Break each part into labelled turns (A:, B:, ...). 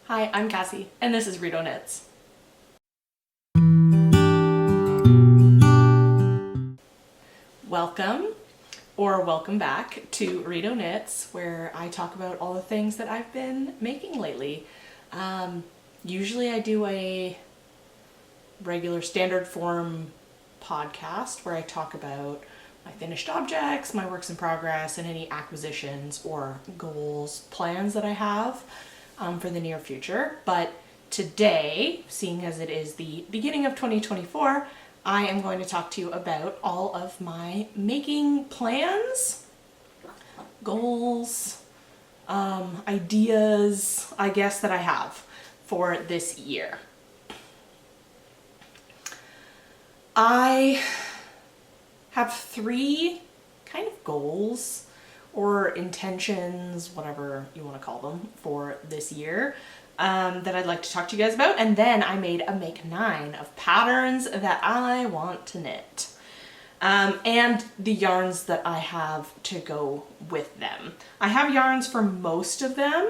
A: Hi, I'm Cassie, and this is Rideau Knits. Welcome, or welcome back to Rideau Knits, where I talk about all the things that I've been making lately. Usually I do a regular standard form podcast where I talk about my finished objects, my works in progress, and any acquisitions or goals, plans that I have for the near future. But today, seeing as it is the beginning of 2024, I am going to talk to you about all of my making plans, goals, ideas, I guess, that I have for this year. I have three kind of goals or intentions, whatever you want to call them, for this year that I'd like to talk to you guys about. And then I made a make 9 of patterns that I want to knit and the yarns that I have to go with them. I have yarns for most of them,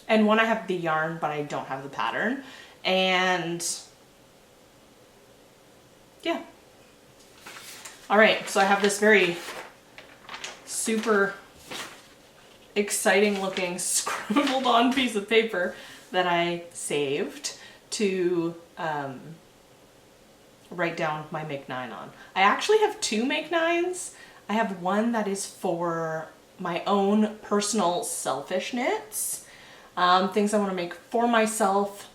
A: and one I have the yarn but I don't have the pattern, and yeah. All right, so I have this very super exciting looking scribbled on piece of paper that I saved to write down my make 9 on. I actually have two make 9s. I have one that is for my own personal selfish knits, things I want to make for myself,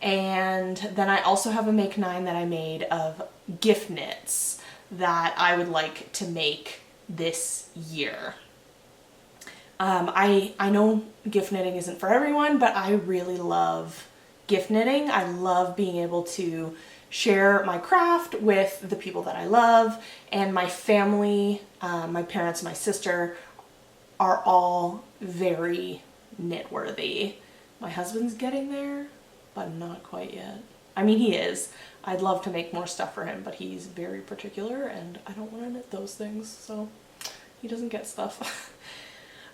A: and then I also have a make 9 that I made of gift knits that I would like to make this year. I know gift knitting isn't for everyone, but I really love gift knitting. I love being able to share my craft with the people that I love, and my family, my parents, my sister are all very knit worthy. My husband's getting there, but not quite yet. I mean, he is. I'd love to make more stuff for him, but he's very particular and I don't want to knit those things, so he doesn't get stuff.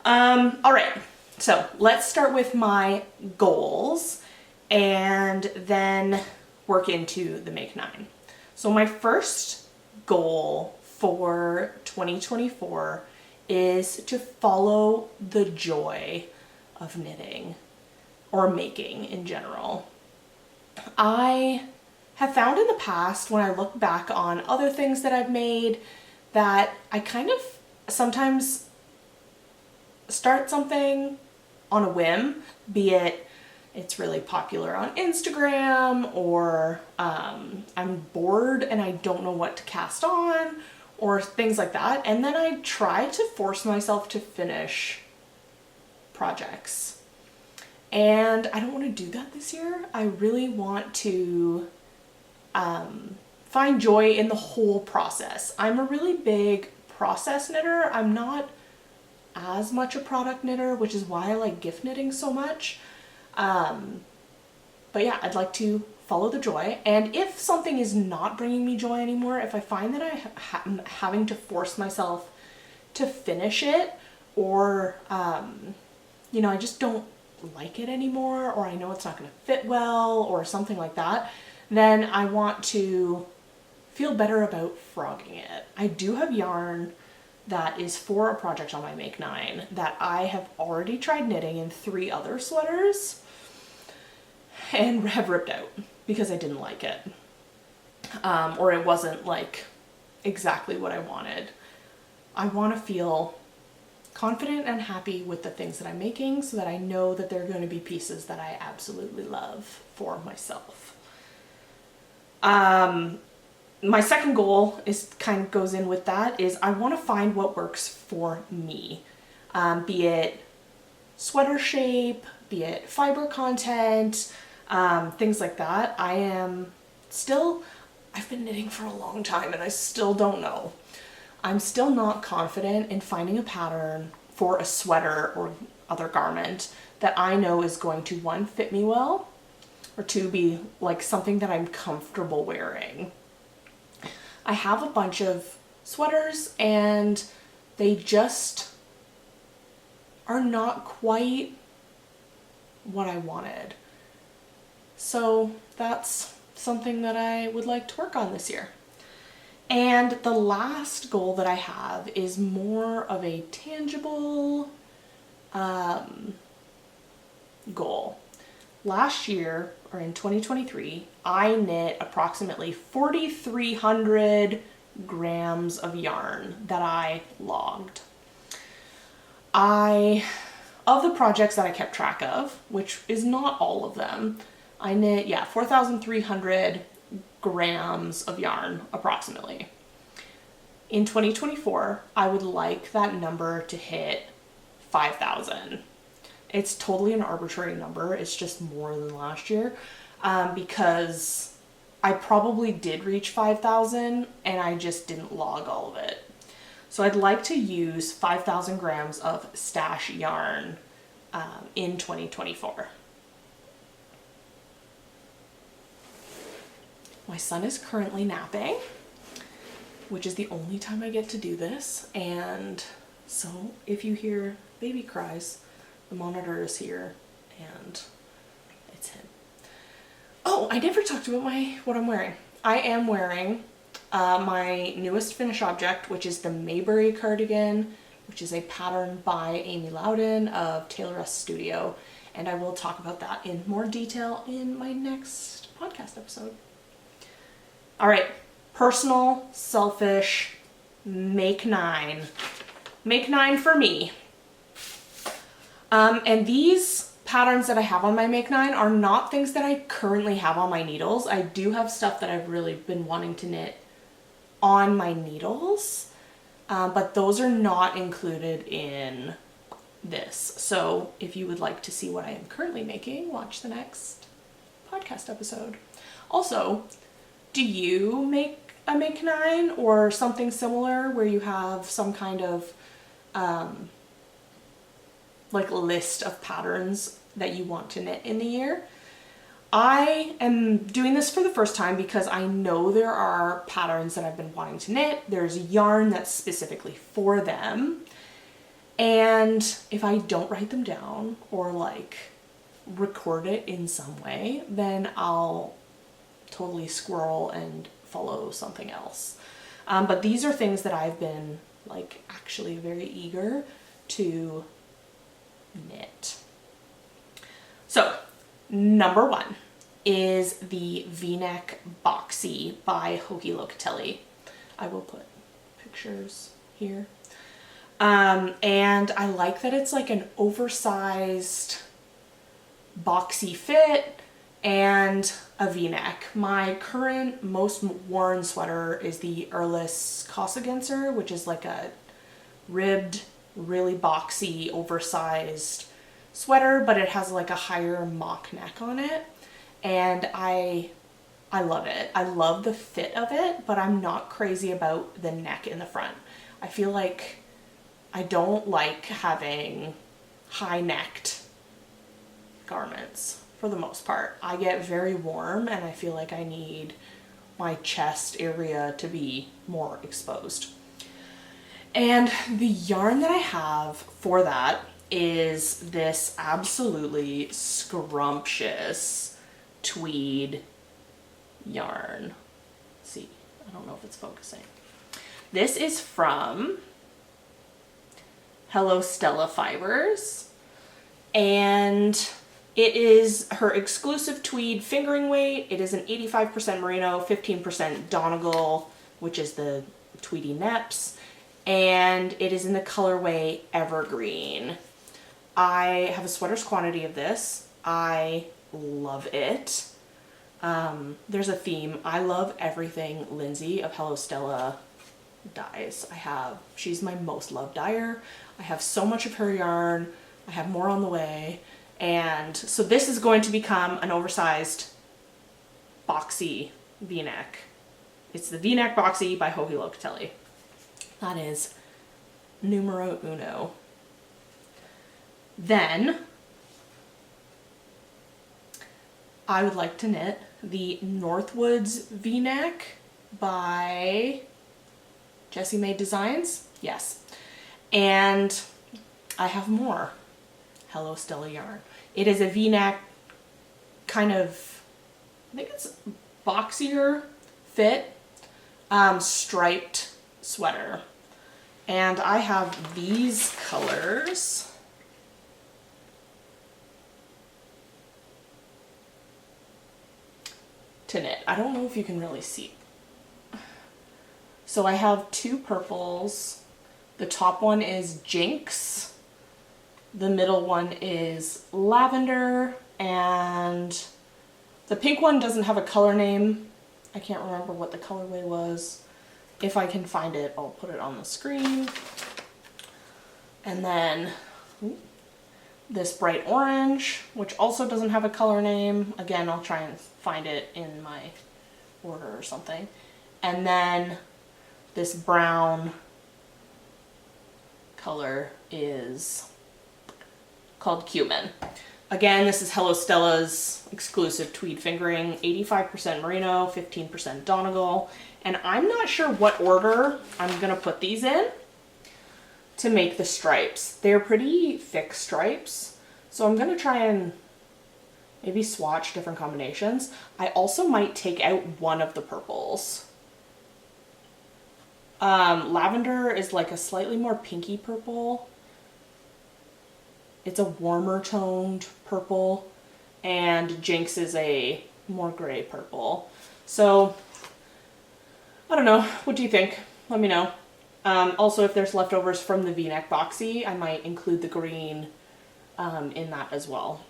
A: All right, so let's start with my goals and then work into the make 9. So my first goal for 2024 is to follow the joy of knitting or making in general. I have found in the past, when I look back on other things that I've made, that I kind of sometimes start something on a whim, be it it's really popular on Instagram, or I'm bored and I don't know what to cast on, or things like that, and then I try to force myself to finish projects. And I don't want to do that this year. I really want to find joy in the whole process. I'm a really big process knitter. I'm not as much a product knitter, which is why I like gift knitting so much. But yeah, I'd like to follow the joy. And if something is not bringing me joy anymore, if I find that I'm having to force myself to finish it, or, you know, I just don't like it anymore, or I know it's not going to fit well, or something like that, then I want to feel better about frogging it. I do have yarn that is for a project on my make 9 that I have already tried knitting in 3 other sweaters and have ripped out because I didn't like it, or it wasn't like exactly what I wanted. I want to feel confident and happy with the things that I'm making so that I know that they're going to be pieces that I absolutely love for myself. My second goal is kind of goes in with that, is I want to find what works for me, be it sweater shape, be it fiber content, things like that. I've been knitting for a long time and I still don't know. I'm still not confident in finding a pattern for a sweater or other garment that I know is going to, 1, fit me well, or 2, be like something that I'm comfortable wearing. I have a bunch of sweaters and they just are not quite what I wanted. So that's something that I would like to work on this year. And the last goal that I have is more of a tangible goal. Last year, or in 2023, I knit approximately 4,300 grams of yarn that I logged. Of the projects that I kept track of, which is not all of them, I knit, 4,300 grams of yarn approximately. In 2024, I would like that number to hit 5,000. It's totally an arbitrary number. It's just more than last year because I probably did reach 5,000 and I just didn't log all of it. So I'd like to use 5,000 grams of stash yarn in 2024. My son is currently napping, which is the only time I get to do this. And so if you hear baby cries, the monitor is here and it's him. Oh, I never talked about what I'm wearing. I am wearing my newest finish object, which is the Maybury cardigan, which is a pattern by Amy Lowden of Tailoress Studio. And I will talk about that in more detail in my next podcast episode. All right, personal, selfish, make 9. Make 9 for me. And these patterns that I have on my Make 9 are not things that I currently have on my needles. I do have stuff that I've really been wanting to knit on my needles, but those are not included in this. So if you would like to see what I am currently making, watch the next podcast episode. Also, do you make a Make 9 or something similar where you have some kind of like list of patterns that you want to knit in the year? I am doing this for the first time because I know there are patterns that I've been wanting to knit. There's yarn that's specifically for them. And if I don't write them down or like record it in some way, then I'll totally squirrel and follow something else. But these are things that I've been like actually very eager to knit. So number 1 is the VNeck Boxy by Locatelli. I will put pictures here. And I like that it's like an oversized boxy fit and a V-neck. My current most worn sweater is the Earless Cossagenser, which is like a ribbed, really boxy, oversized sweater, but it has like a higher mock neck on it. And I love it. I love the fit of it, but I'm not crazy about the neck in the front. I feel like I don't like having high-necked garments for the most part. I get very warm and I feel like I need my chest area to be more exposed. And the yarn that I have for that is this absolutely scrumptious tweed yarn. Let's see, I don't know if it's focusing. This is from Hello Stella Fibers, and it is her exclusive tweed fingering weight. It is an 85% merino, 15% Donegal, which is the tweedy neps, and it is in the colorway Evergreen. I have a sweater's quantity of this. I love it. There's a theme. I love everything Lindsay of Hello Stella dyes. She's my most loved dyer. I have so much of her yarn. I have more on the way. And so this is going to become an oversized boxy V-neck. It's the VNeck Boxy by Locatelli. That is numero uno. Then I would like to knit the Northwoods V-neck by Jessie Made Designs. Yes. And I have more Hello Stella yarn. It is a V-neck kind of I think it's boxier fit striped sweater. And I have these colors. To knit. I don't know if you can really see. So I have two purples. The top one is Jinx. The middle one is Lavender. And the pink one doesn't have a color name. I can't remember what the colorway was. If I can find it, I'll put it on the screen. And then this bright orange, which also doesn't have a color name. Again, I'll try and find it in my order or something. And then this brown color is called Cumin. Again, this is Hello Stella's exclusive tweed fingering, 85% merino, 15% Donegal. And I'm not sure what order I'm gonna put these in to make the stripes. They're pretty thick stripes, so I'm gonna try and maybe swatch different combinations. I also might take out one of the purples. Lavender is like a slightly more pinky purple. It's a warmer toned purple, and Jinx is a more gray purple. So, I don't know. What do you think? Let me know. Also, if there's leftovers from the VNeck Boxy, I might include the green in that as well.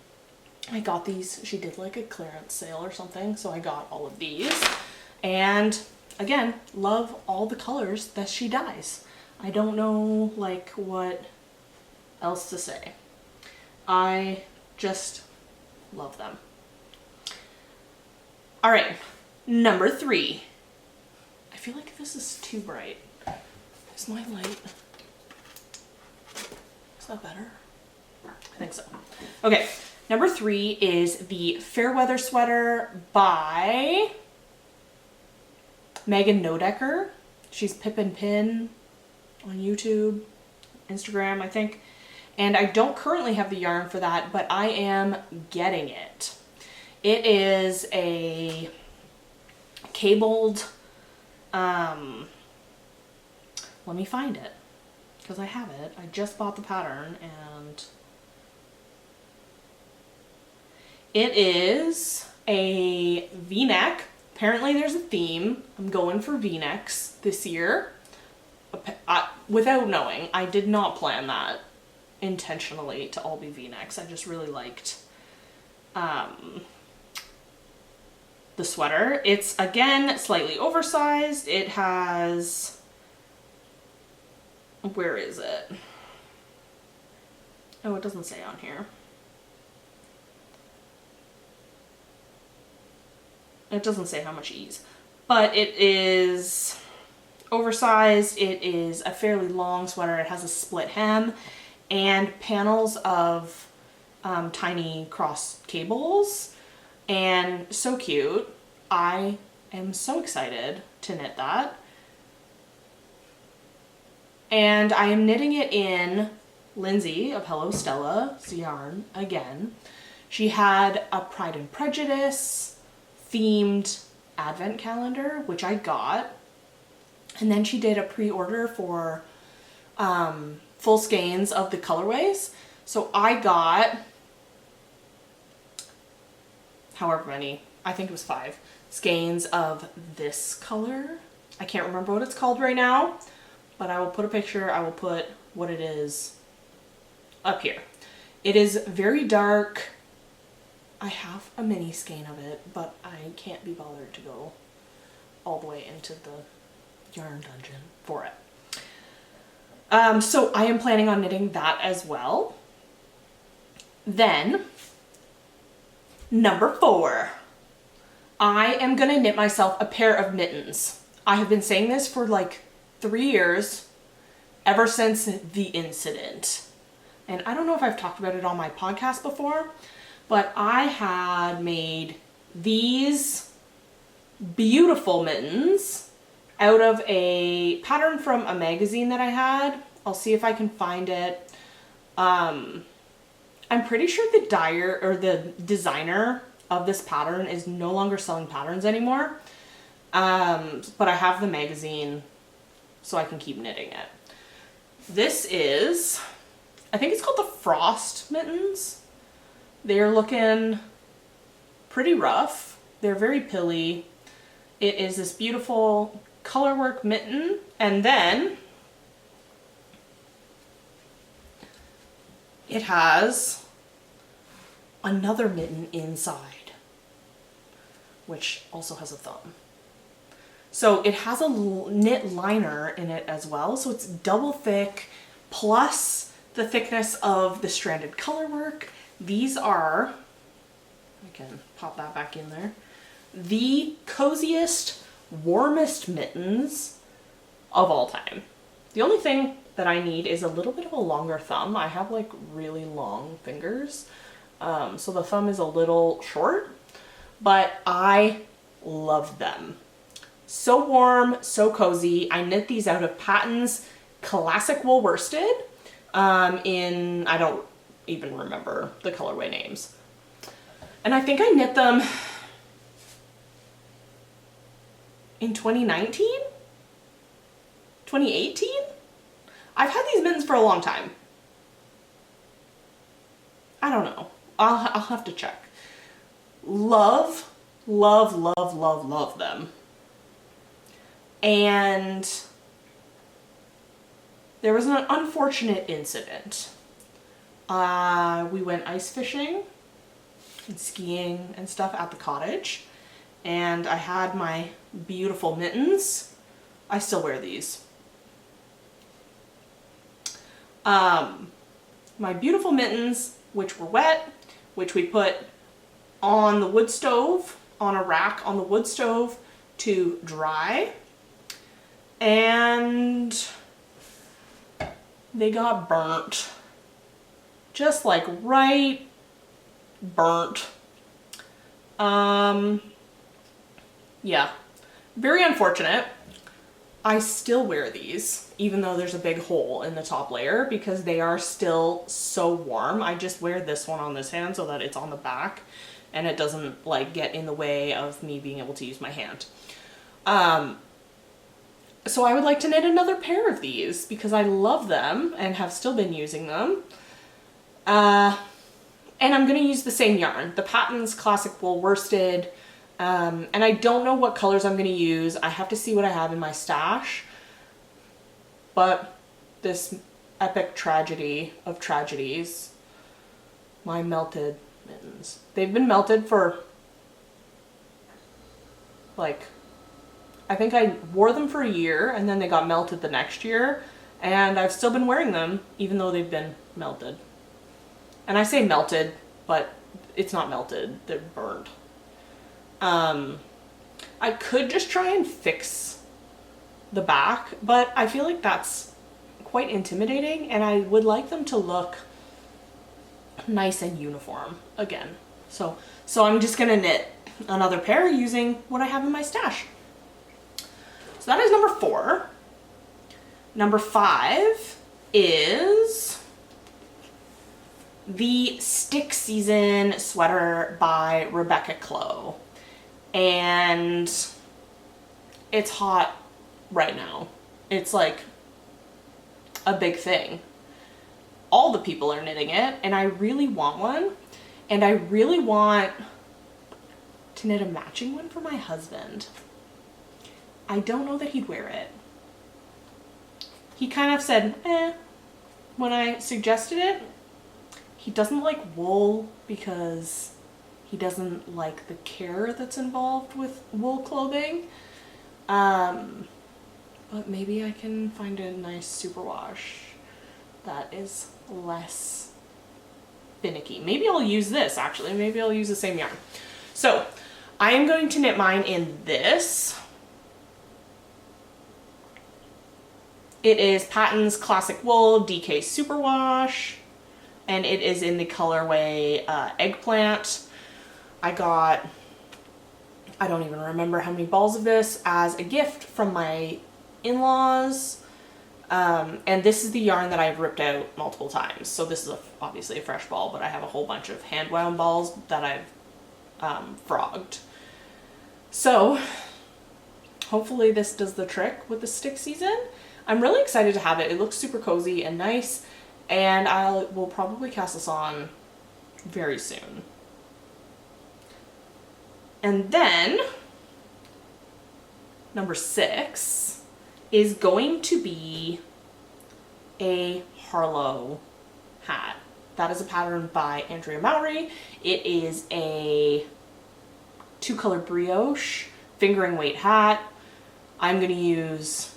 A: I got these. She did like a clearance sale or something, so I got all of these. And again, love all the colors that she dyes. I don't know like what else to say. I just love them. All right, number 3. I feel like this is too bright. Is my light? Is that better? I think so. Okay, number 3 is the Fairweather sweater by Megan Nodecker. She's Pip and Pin on YouTube, Instagram, I think. And I don't currently have the yarn for that, but I am getting it. It is a cabled, let me find it, because I have it. I just bought the pattern, and it is a V-neck. Apparently there's a theme. I'm going for V-necks this year. Without knowing, I did not plan that intentionally to all be V-necks. I just really liked the sweater. It's again slightly oversized. It has, where is it? Oh, it doesn't say on here. It doesn't say how much ease, but it is oversized. It is a fairly long sweater. It has a split hem and panels of tiny cross cables, and so cute. I am so excited to knit that. And I am knitting it in Lindsay of Hello Stella's yarn again. She had a Pride and Prejudice themed advent calendar, which I got. And then she did a pre-order for full skeins of the colorways. So I got however many, I think it was 5 skeins of this color. I can't remember what it's called right now, but I will put a picture, I will put what it is up here. It is very dark. I have a mini skein of it, but I can't be bothered to go all the way into the yarn dungeon for it. So I am planning on knitting that as well. Then, number 4, I am gonna knit myself a pair of mittens. I have been saying this for like 3 years, ever since the incident. And I don't know if I've talked about it on my podcast before, but I had made these beautiful mittens out of a pattern from a magazine that I had. I'll see if I can find it. I'm pretty sure the dyer or the designer of this pattern is no longer selling patterns anymore. But I have the magazine so I can keep knitting it. This is, I think it's called the Frost Mittens. They're looking pretty rough. They're very pilly. It is this beautiful colorwork mitten, and then it has another mitten inside, which also has a thumb. So it has a knit liner in it as well, so it's double thick, plus the thickness of the stranded colorwork. These are, I can pop that back in there, the coziest, warmest mittens of all time. The only thing that I need is a little bit of a longer thumb. I have like really long fingers, so the thumb is a little short, but I love them. So warm, so cozy. I knit these out of Patton's Classic Wool Worsted in, I don't even remember the colorway names. And I think I knit them in 2019? 2018? I've had these mittens for a long time. I don't know. I'll have to check. Love, love, love, love, love them. And there was an unfortunate incident. We went ice fishing and skiing and stuff at the cottage, and I had my beautiful mittens. I still wear these. My beautiful mittens, which were wet, which we put on the wood stove, on a rack on the wood stove to dry. And they got burnt, just like right burnt. Yeah, very unfortunate. I still wear these, even though there's a big hole in the top layer, because they are still so warm. I just wear this one on this hand so that it's on the back and it doesn't like get in the way of me being able to use my hand. So I would like to knit another pair of these because I love them and have still been using them. And I'm going to use the same yarn, the Patton's Classic Wool Worsted. And I don't know what colors I'm going to use. I have to see what I have in my stash. But this epic tragedy of tragedies, my melted mittens. They've been melted for like, I think I wore them for a year and then they got melted the next year, and I've still been wearing them even though they've been melted. And I say melted, but it's not melted, they're burned. I could just try and fix the back, but I feel like that's quite intimidating, and I would like them to look nice and uniform again. So I'm just gonna knit another pair using what I have in my stash. So that is number 4. Number 5 is the Stick Season sweater by Rebecca Clow. And it's hot right now. It's like a big thing. All the people are knitting it, and I really want one. And I really want to knit a matching one for my husband. I don't know that he'd wear it. He kind of said, when I suggested it. He doesn't like wool because he doesn't like the care that's involved with wool clothing. But maybe I can find a nice superwash that is less finicky. Maybe I'll use this actually. Maybe I'll use the same yarn. So I am going to knit mine in this. It is Patton's Classic Wool DK Superwash, and it is in the colorway Eggplant. I got, I don't even remember how many balls of this, as a gift from my in-laws. And this is the yarn that I've ripped out multiple times. So this is obviously a fresh ball, but I have a whole bunch of hand wound balls that I've frogged. So hopefully this does the trick with the stick season. I'm really excited to have it. It looks super cozy and nice, and I will probably cast this on very soon. And then number 6 is going to be a Harlow hat. That is a pattern by Andrea Mowry. It is a 2-color brioche fingering weight hat. I'm going to use,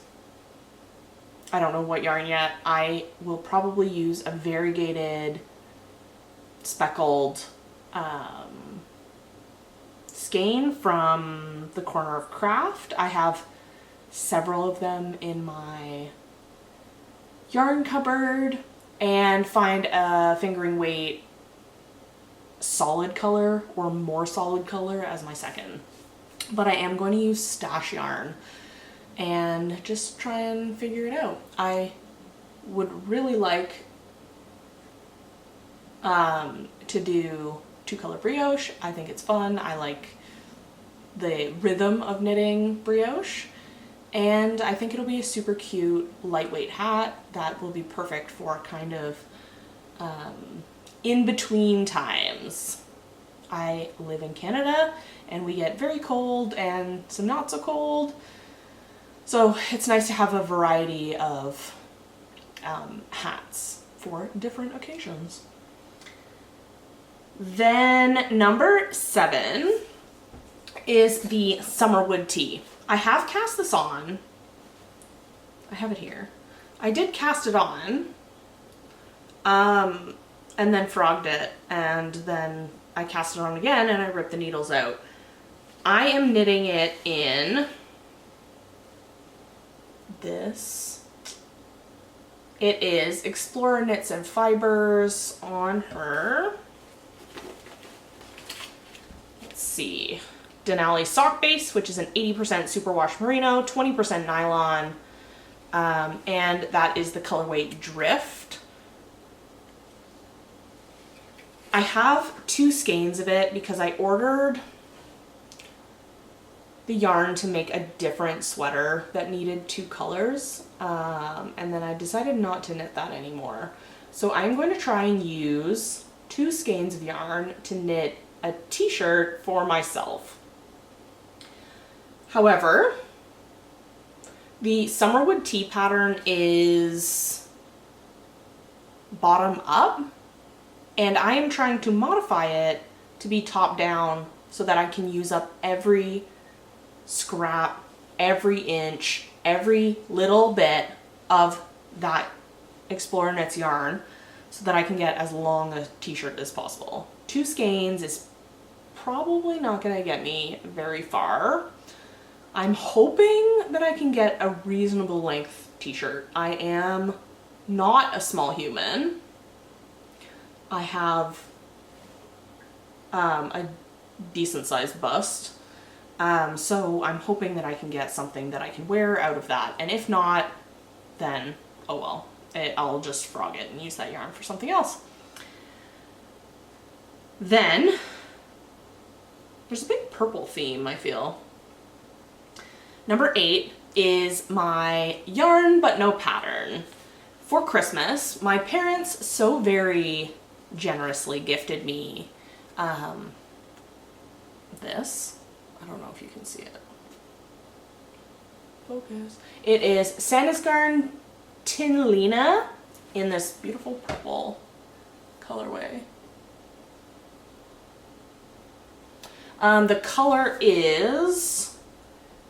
A: I don't know what yarn yet. I will probably use a variegated speckled skein from the Corner of Craft. I have several of them in my yarn cupboard, and find a fingering weight solid color or more solid color as my second. But I am going to use stash yarn and just try and figure it out. I would really like to do 2-color brioche. I think it's fun. I like the rhythm of knitting brioche. And I think it'll be a super cute lightweight hat that will be perfect for kind of in between times. I live in Canada and we get very cold and some not so cold. So it's nice to have a variety of hats for different occasions. Then number 7 is the Summerwood Tea. I have cast this on. I have it here. I did cast it on, and then frogged it, and then I cast it on again and I ripped the needles out. I am knitting it in this. It is Explorer Knits and Fibers on her. Let's see. Denali sock base, which is an 80% superwash merino, 20% nylon, and that is the colorway Drift. I have 2 skeins of it because I ordered the yarn to make a different sweater that needed 2 colors, and then I decided not to knit that anymore. So I'm going to try and use 2 skeins of yarn to knit a t-shirt for myself. However, the Summerwood Tea pattern is bottom up, and I am trying to modify it to be top down so that I can use up every scrap, every inch, every little bit of that Explorer Knits yarn so that I can get as long a t-shirt as possible. 2 skeins is probably not going to get me very far. I'm hoping that I can get a reasonable length t-shirt. I am not a small human. I have a decent sized bust. So I'm hoping that I can get something that I can wear out of that. And if not, then oh well. I'll just frog it and use that yarn for something else. Then there's a big purple theme, I feel. Number 8 is my yarn but no pattern. For Christmas, my parents so very generously gifted me this. I don't know if you can see it. Focus. It is Sandnes Garn Tynn Lana in this beautiful purple colorway. The color is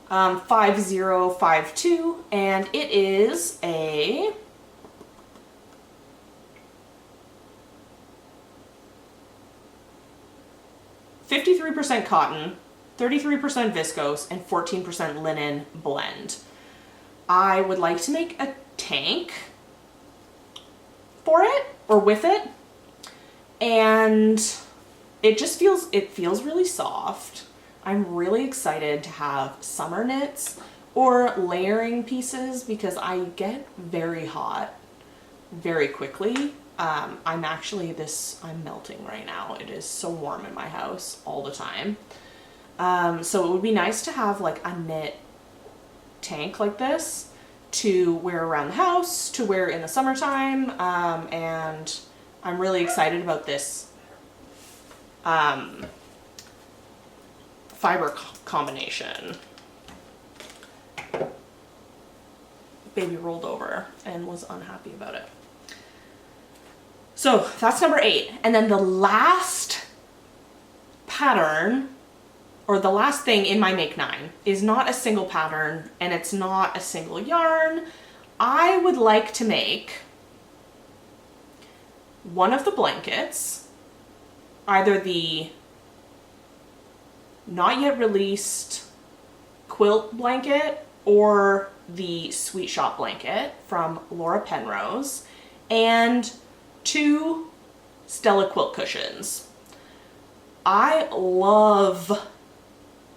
A: 5052, and it is a (53% cotton, 33% viscose, and 14% linen blend. I would like to make a tank for it or with it, and it feels really soft. I'm really excited to have summer knits or layering pieces because I get very hot very quickly I'm melting right now. It is so warm in my house all the time. So it would be nice to have like a knit tank like this to wear around the house, to wear in the summertime, and I'm really excited about this fiber combination. Baby rolled over and was unhappy about it. So that's number 8. And then the last pattern, or the last thing in my Make 9, is not a single pattern and it's not a single yarn. I would like to make one of the blankets, either the not yet released quilt blanket or the Sweet Shop blanket from Laura Penrose, and 2 Stella quilt cushions. I love,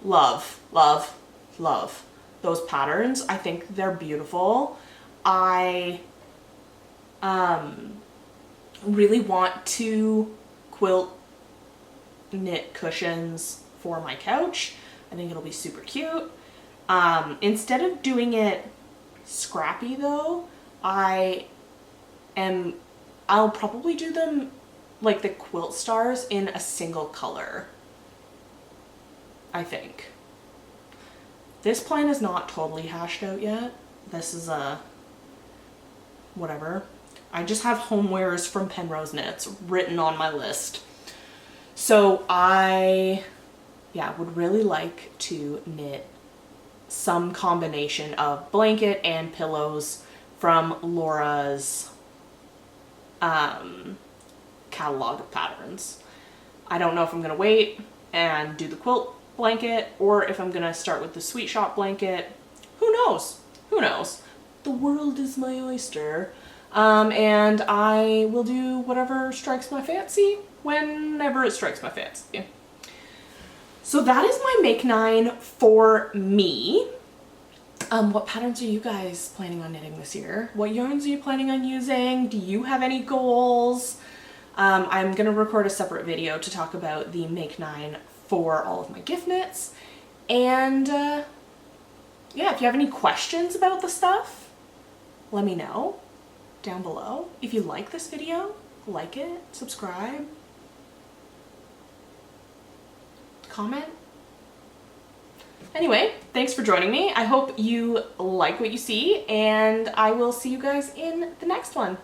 A: love, love, love those patterns. I think they're beautiful. I really want to quilt knit cushions for my couch. I think it'll be super cute. Instead of doing it scrappy though, I'll probably do them like the quilt stars in a single color, I think. This plan is not totally hashed out yet. This is whatever. I just have homewares from Penrose Knits written on my list. So I would really like to knit some combination of blanket and pillows from Laura's catalog of patterns. I don't know if I'm gonna wait and do the quilt blanket or if I'm gonna start with the Sweet Shop blanket. Who knows? Who knows? The world is my oyster. And I will do whatever strikes my fancy whenever it strikes my fancy. So that is my Make 9 for me. What patterns are you guys planning on knitting this year? What yarns are you planning on using? Do you have any goals? I'm gonna record a separate video to talk about the Make 9 for all of my gift knits. And yeah, if you have any questions about the stuff, let me know down below. If you like this video, like it, subscribe, comment. Anyway, thanks for joining me. I hope you like what you see, and I will see you guys in the next one.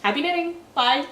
A: Happy knitting. Bye.